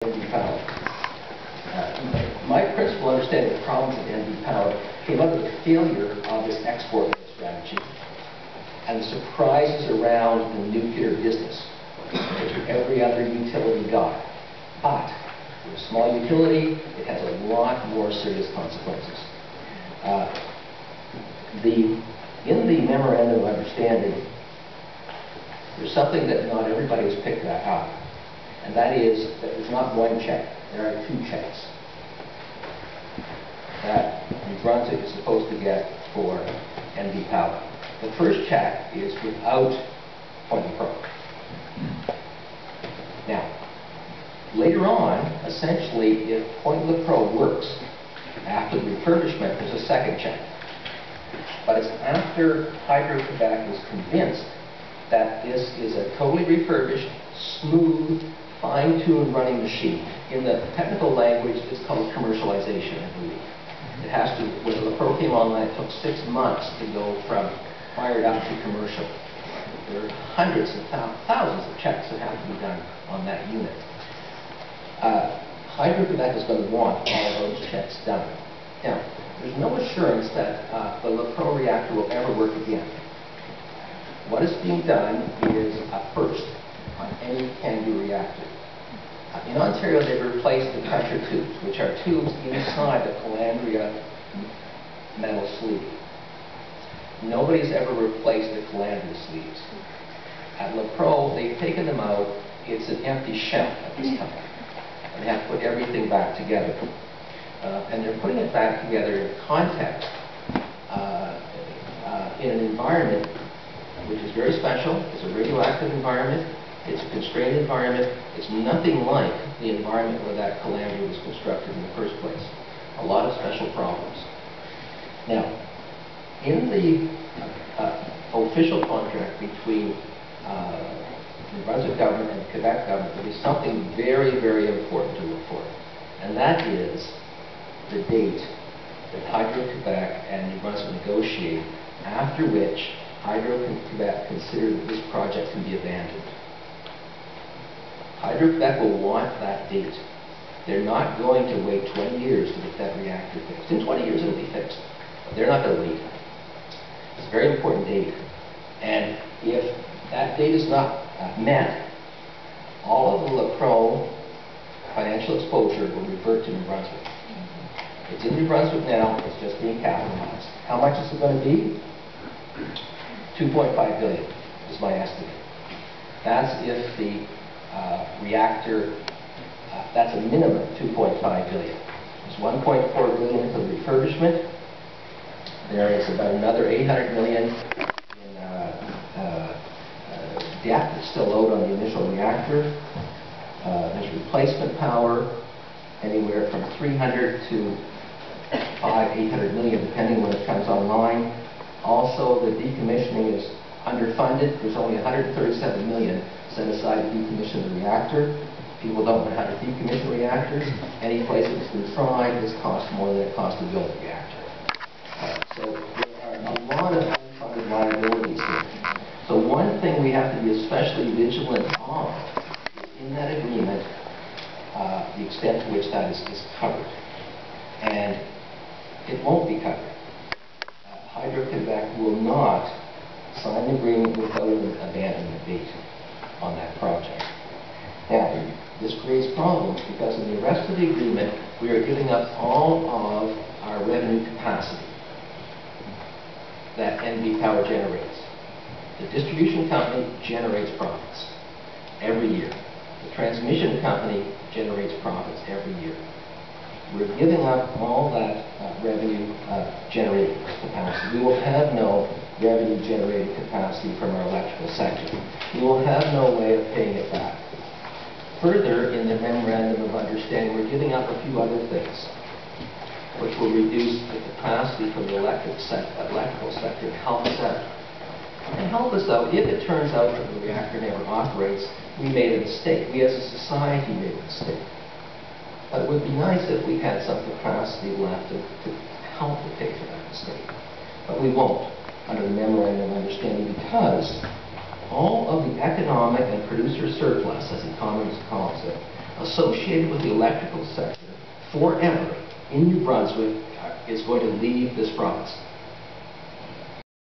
NV Power. My principal understanding of problems of NV Power came out of the failure of this export strategy and the surprises around the nuclear business, which every other utility got. But for a small utility, it has a lot more serious consequences. In the Memorandum of Understanding, there's something that not everybody has picked that up, and that is that there's not one check, there are two checks that New Brunswick is supposed to get for NV Power. The first check is without Point-de-Croix. Now, later on, essentially, if Point-de-Croix works after the refurbishment, there's a second check. But it's after Hydro-Quebec is convinced that this is a totally refurbished, smooth, fine-tuned running machine. In the technical language, it's called commercialization, I believe. It has to, when the Pro came online, it took 6 months to go from fired up to commercial. There are hundreds of thousands of checks that have to be done on that unit. Hydro-Quebec is going to want all of those checks done. Now, there's no assurance that the Le Pro reactor will ever work again. What is being done is a first on any CANDU reactor. In Ontario, they've replaced the pressure tubes, which are tubes inside the calandria metal sleeve. Nobody's ever replaced the calandria sleeves. At Le Pro, they've taken them out. It's an empty shell at this time. And they have to put everything back together. And they're putting it back together in context, in an environment which is very special. It's a radioactive environment. It's a constrained environment. It's nothing like the environment where that calandria was constructed in the first place. A lot of special problems. Now, in the official contract between the Brunswick government and the Quebec government, there is something very, very important to look for. And that is the date that Hydro-Quebec and New Brunswick negotiate, after which Hydro-Quebec consider that this project can be abandoned. Hydro-Quebec will want that date. They're not going to wait 20 years to get that reactor fixed. In 20 years it'll be fixed, but they're not going to wait. It's a very important date. And if that date is not met, all of the Le Pro financial exposure will revert to New Brunswick. It's in New Brunswick now, it's just being capitalized. How much is it going to be? 2.5 billion is my estimate. That's if the reactor, that's a minimum 2.5 billion. There's 1.4 billion for the refurbishment. There is about another 800 million in debt that's still owed on the initial reactor. There's replacement power, anywhere from 300 to 800 million, depending when it comes online. Also, the decommissioning is underfunded. There's only 137 million set aside to decommission the reactor. People don't know how to decommission reactors. Any place that's been tried, this costs more than it costs to build a reactor. So there are a lot of unfunded liabilities here. So one thing we have to be especially vigilant on is in that agreement, the extent to which that is covered. And it won't be covered. Hydro-Quebec will not sign an agreement without an abandonment date on that project. Now, this creates problems because in the rest of the agreement, we are giving up all of our revenue capacity that NV Power generates. The distribution company generates profits every year. The transmission company generates profits every year. We're giving up all that revenue generating capacity. We will have no revenue generating capacity from our electrical sector. We will have no way of paying it back. Further, in the Memorandum of Understanding, we're giving up a few other things which will reduce the capacity for the electrical sector to help us out. And help us out, if it turns out that the reactor never operates, we made a mistake. We as a society made a mistake. But it would be nice if we had some capacity left to help to pay for that mistake. But we won't under the Memorandum of Understanding because all of the economic and producer surplus, as economists calls it, associated with the electrical sector forever in New Brunswick is going to leave this province.